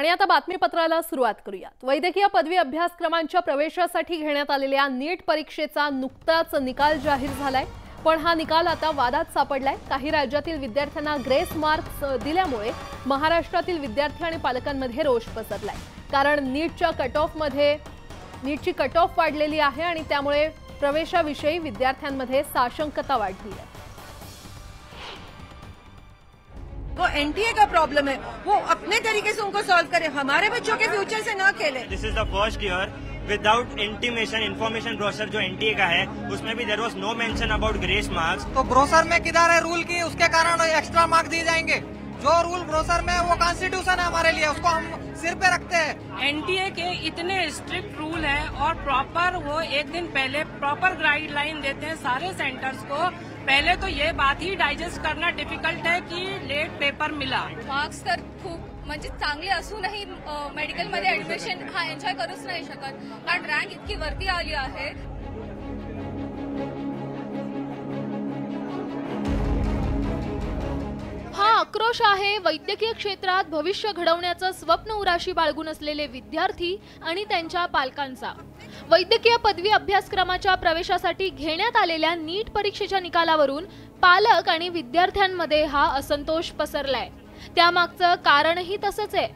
आणि आता बातमीपत्राला सुरुवात करूयात। वैद्यकीय पदवी अभ्यासक्रमांच्या प्रवेशासाठी घेण्यात आलेल्या नीट परीक्षेचा नुकताच निकाल जाहीर झालाय, पण हा निकाल आता वादात सापडलाय। काही राज्यातील विद्यार्थ्यांना ग्रेस मार्क्स दिल्यामुळे महाराष्ट्रातील विद्यार्थी आणि पालकांमध्ये रोष पसरलाय। कारण नीटची कट ऑफ वाढलेली आहे आणि त्यामुळे प्रवेशाविषयी विद्यार्थ्यांमध्ये साशंकता वाढली आहे। वो एनटीए का प्रॉब्लम है, वो अपने तरीके से उनको सॉल्व करे, हमारे बच्चों के फ्यूचर से ना खेले। This is the first year without intimation information brochure जो एनटीए का है उसमें भी there was no mention about grace marks. तो ब्रोशर में किधर है रूल की, उसके कारण एक्स्ट्रा मार्क्स दिए जाएंगे। जो रूल ब्रोशर में है वो कॉन्स्टिट्यूशन है हमारे लिए, उसको हम सिर पे रखते हैं। एनटीए के इतने स्ट्रिक्ट रूल है और प्रॉपर वो एक दिन पहले प्रॉपर गाइडलाइन देते हैं सारे सेंटर्स को। पहले तो ये बात ही डाइजेस्ट करना डिफिकल्ट है कि लेट पेपर मिला। मार्क्स तर खूप म्हणजे चांगले असूनही मेडिकलमध्ये ऍडमिशन हा एन्जॉय करूच नाही शकत, कारण रँक इतकी वरती आली आहे। हा आक्रोश आहे वैद्यकीय क्षेत्रात भविष्य घडवण्याचं स्वप्न उराशी बाळगून असलेले विद्यार्थी आणि त्यांच्या पालकांचा। वैद्यकीय पदवी अभ्यासक्रमाच्या प्रवेशासाठी घेण्यात आलेल्या नीट परीक्षेच्या निकालावरून पालक आणि विद्यार्थ्यांमध्ये हा असंतोष पसरलाय। त्यामागचं कारणही तसंच आहे।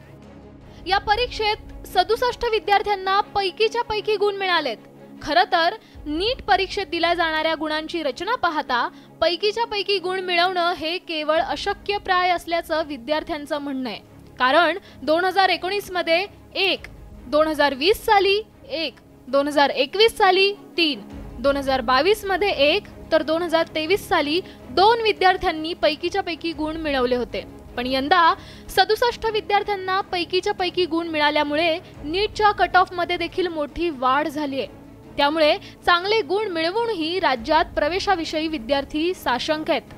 या परीक्षेत 67 विद्यार्थ्यांना पैकीच्या पैकी गुण मिळालेत। खरं तर नीट परीक्षेत दिल्या जाणाऱ्या गुणांची रचना पाहता पैकीच्या पैकी गुण मिळवणं हे केवळ अशक्यप्राय असल्याचं विद्यार्थ्यांचं म्हणणं आहे। कारण 2019 मध्ये 1, 2020 साली 1, 2021 साली 3, 2022 मध्ये 1 तर 2023 साली 2 विद्यार्थ्यांनी पैकीच्या पैकी गुण मिळवले होते। पण यंदा 67 विद्यार्थ्यांना पैकीच्या पैकी गुण मिळाल्यामुळे नीटच्या कट ऑफ मध्ये देखील मोठी वाढ झाली आहे। त्यामुळे चांगले गुण मिळवूनही राज्यात प्रवेशाविषयी विद्यार्थी साशंक आहेत।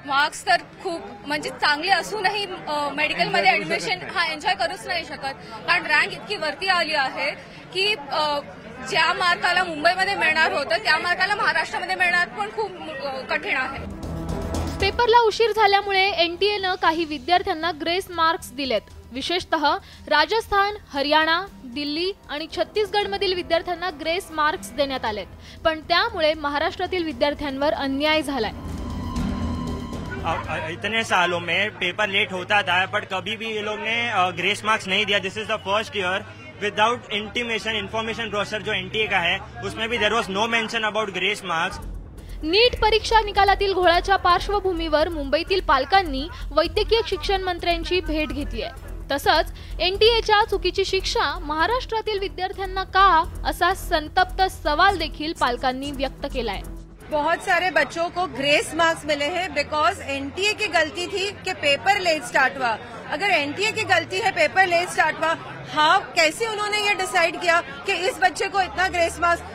मार्क्स तर खूप म्हणजे चांगले असूनही मेडिकलमध्ये ऍडमिशन हा एन्जॉय करूच नाही शकत, कारण रँक इतकी वरती आली आहे की ज्या मार्काला मुंबईमध्ये मिळणार होतं त्या मार्काला महाराष्ट्रामध्ये मिळणार पण खूप कठीण आहे। पेपरला उशीर झाल्यामुळे एनटीएनं काही विद्यार्थ्यांना ग्रेस मार्क्स दिलेत। विशेषतः राजस्थान, हरियाणा, दिल्ली आणि छत्तीसगडमधील विद्यार्थ्यांना ग्रेस मार्क्स देण्यात आलेत, पण त्यामुळे महाराष्ट्रातील विद्यार्थ्यांवर अन्याय झालाय। इतने सालों में पेपर लेट होता था बट कभी भी ये लोग ने ग्रेस मार्क्स नहीं दिया। This is the first year without intimation information brochure जो एनटीए का है उसमें भी there was no mention about grace marks. NEET परीक्षा निकालातील घोळाच्या पार्श्वभूमीवर मुंबईतील पालकांनी वैद्यकीय शिक्षण मंत्र्यांची भेट घेतली आहे। तसंच एनटीएच्या चुकीची शिक्षा महाराष्ट्रातील विद्यार्थ्यांना का असा संतप्त सवाल देखील पालकांनी व्यक्त केलाय। बहुत सारे बच्चों को ग्रेस मार्क्स मिले हैं बिकॉज एनटीए की गलती थी कि पेपर लेट स्टार्ट हुआ। अगर एनटीए की गलती है पेपर लेट स्टार्ट हुआ, हाँ कैसे उन्होंने ये डिसाइड किया कि इस बच्चे को इतना ग्रेस मार्क्स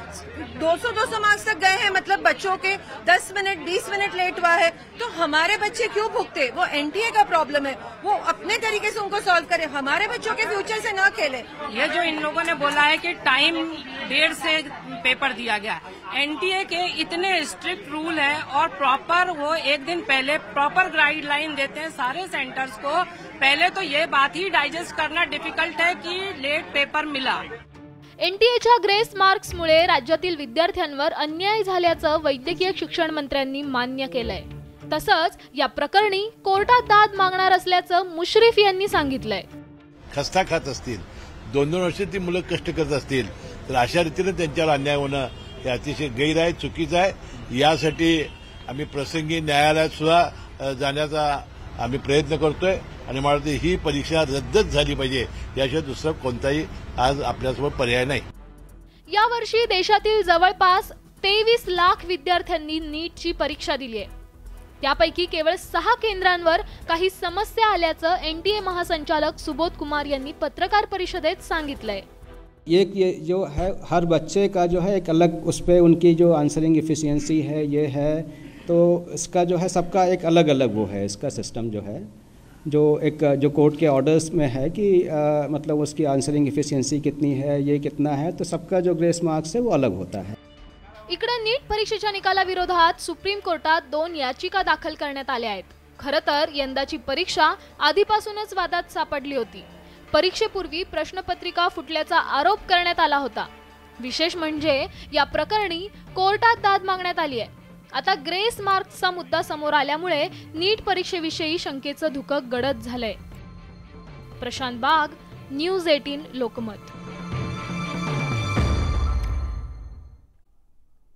200 मार्क्स तक गए हैं, मतलब बच्चों के 10 मिनट 20 मिनट लेट हुआ है, तो हमारे बच्चे क्यों भुगते? वो एनटीए का प्रॉब्लम है, वो अपने तरीके से उनको सॉल्व करे, हमारे बच्चों के फ्यूचर से ना खेले। ये जो इन लोगों ने बोला है कि टाइम देर से पेपर दिया गया, एनटीए के इतने स्ट्रिक्ट रूल है और प्रॉपर वो एक दिन पहले प्रॉपर गाइडलाइन देते हैं सारे सेंटर्स को। पहले तो ये बात ही डाइजेस्ट करना डिफिकल्ट है कि लेट पेपर मिला। एनटीएच्या ग्रेस मार्क्समुळे राज्यातील विद्यार्थ्यांवर अन्याय झाल्याचं वैद्यकीय शिक्षण मंत्र्यांनी मान्य केलंय। तसंच या प्रकरणी कोर्टात दाद मागणार असल्याचं मुश्रीफ यांनी सांगितलंय। खस्ता खात असतील, 2-2 वर्ष ती मुलं कष्ट करत असतील तर अशा रीतीने त्यांच्यावर अन्याय होणं हे अतिशय गैर आहे, चुकीचं आहे। यासाठी आम्ही प्रसंगी न्यायालयात सुद्धा जाण्याचा आम्ही प्रयत्न करतोय आणि मला वाटतं ही परीक्षा रद्दच झाली पाहिजे, याशिवाय दुसरा कोणताही आज आपल्यासमोर पर्याय नाही। यावर्षी देशातील जवळपास 23 लाख विद्यार्थ्यांनी नीटची परीक्षा दिली आहे। त्यापैकी केवळ 6 केंद्रांवर काही समस्या आल्याचं एनटीए महासंचालक सुबोध कुमार यांनी पत्रकार परिषदेत सांगितलंय। ये जो है हर बच्चे का जो है एक अलग उस पर उनकी जो आंसरिंग एफिशिएंसी है ये है, तो इसका जो है सबका एक अलग अलग वो है, इसका सिस्टम जो है जो कोर्ट के ऑर्डर्स में है कि मतलब उसकी आंसरिंग एफिशिएंसी कितनी है, ये कितना है, तो सबका जो ग्रेस मार्क्स है वो अलग होता है। इकडे नीट परीक्षेच्या निकालाविरोधात सुप्रीम कोर्टात 2 याचिका दाखल करण्यात आल्या आहेत। खरं तर यंदाची परीक्षा आधीपासूनच वादात सापडली होती। परीक्षेपूर्वी प्रश्नपत्रिका फुटल्याचा आरोप करण्यात आला होता। विशेष म्हणजे या प्रकरणी कोर्टात दाद मागण्यात आली आहे। आता ग्रेस मार्क्सचा मुद्दा समोर आल्यामुळे नीट परीक्षेविषयी शंकेचं धुकं गडद झालंय। प्रशांत बाग, न्यूज 18 लोकमत।